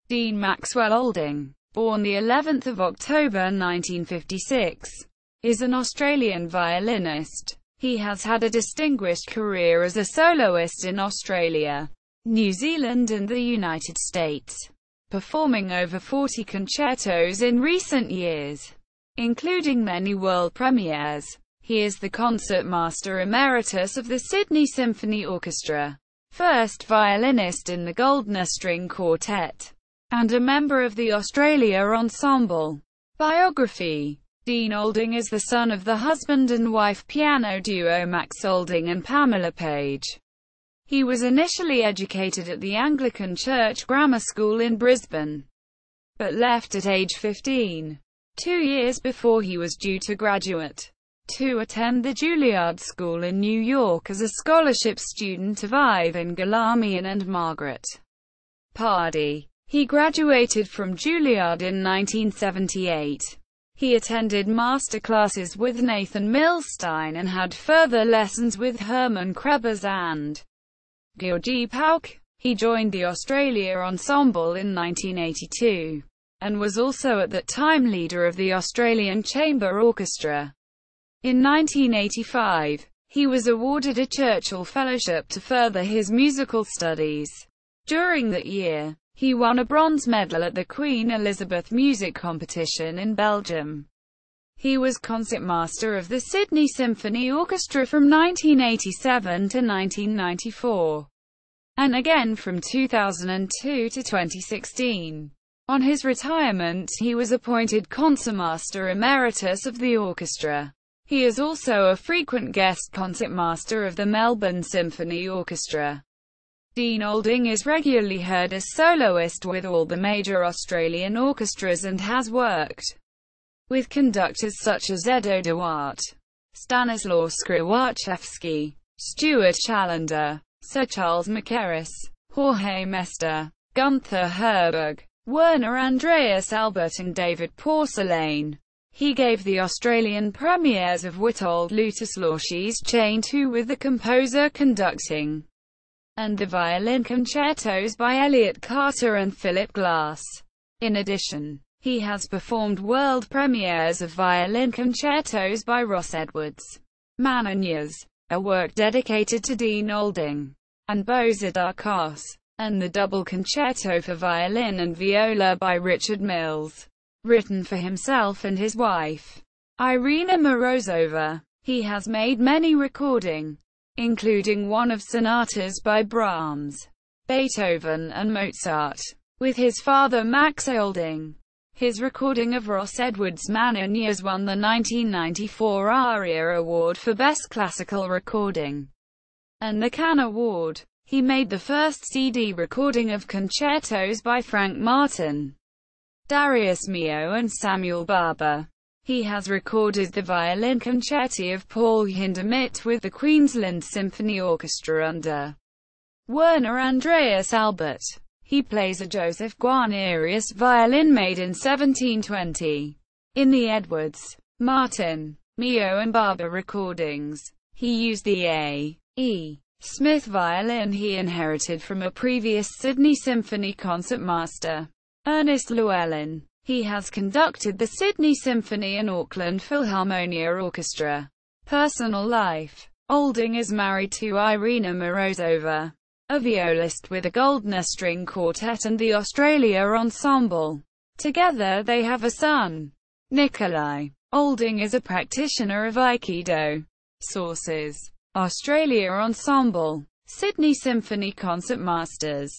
Dene Maxwell Olding, born the 11th of October 1956, is an Australian violinist. He has had a distinguished career as a soloist in Australia, New Zealand and the United States, performing over 40 concertos in recent years, including many world premieres. He is the Concertmaster Emeritus of the Sydney Symphony Orchestra, first violinist in the Goldner String Quartet, and a member of the Australia Ensemble. Biography: Dene Olding is the son of the husband and wife piano duo Max Olding and Pamela Page. He was initially educated at the Anglican Church Grammar School in Brisbane, but left at age 15, 2 years before he was due to graduate, to attend the Juilliard School in New York as a scholarship student of Ivan Galamian and Margaret Pardee. He graduated from Juilliard in 1978. He attended master classes with Nathan Milstein and had further lessons with Herman Krebs and Georgi Pauk. He joined the Australia Ensemble in 1982, and was also at that time leader of the Australian Chamber Orchestra. In 1985, he was awarded a Churchill Fellowship to further his musical studies. During that year, he won a bronze medal at the Queen Elizabeth Music Competition in Belgium. He was concertmaster of the Sydney Symphony Orchestra from 1987 to 1994, and again from 2002 to 2016. On his retirement, he was appointed Concertmaster Emeritus of the orchestra. He is also a frequent guest concertmaster of the Melbourne Symphony Orchestra. Dene Olding is regularly heard as soloist with all the major Australian orchestras and has worked with conductors such as Edo Duarte, Stanislaw Skrzydłowski, Stuart Challender, Sir Charles Mackerras, Jorge Mester, Gunther Herberg, Werner Andreas Albert and David Porcelain. He gave the Australian premieres of Witold Lutosławski's Chain 2 with the composer conducting, and the violin concertos by Elliott Carter and Philip Glass. In addition, he has performed world premieres of violin concertos by Ross Edwards, Mananias, a work dedicated to Dene Olding, and Boza Darkos, and the double concerto for violin and viola by Richard Mills, written for himself and his wife, Irina Morozova. He has made many recordings, including one of sonatas by Brahms, Beethoven and Mozart, with his father Max Olding. His recording of Ross Edwards' Mananias won the 1994 ARIA Award for Best Classical Recording, and the Cannes Award. He made the first CD recording of concertos by Frank Martin, Darius Milhaud and Samuel Barber. He has recorded the violin concerti of Paul Hindemith with the Queensland Symphony Orchestra under Werner Andreas Albert. He plays a Joseph Guarnerius violin made in 1720. In the Edwards, Martin, Milhaud and Barber recordings, he used the A.E. Smith violin he inherited from a previous Sydney Symphony concertmaster, Ernest Llewellyn. He has conducted the Sydney Symphony and Auckland Philharmonia Orchestra. Personal life: Olding is married to Irina Morozova, a violist with the Goldner String Quartet and the Australia Ensemble. Together they have a son, Nikolai. Olding is a practitioner of Aikido. Sources: Australia Ensemble, Sydney Symphony Concertmasters.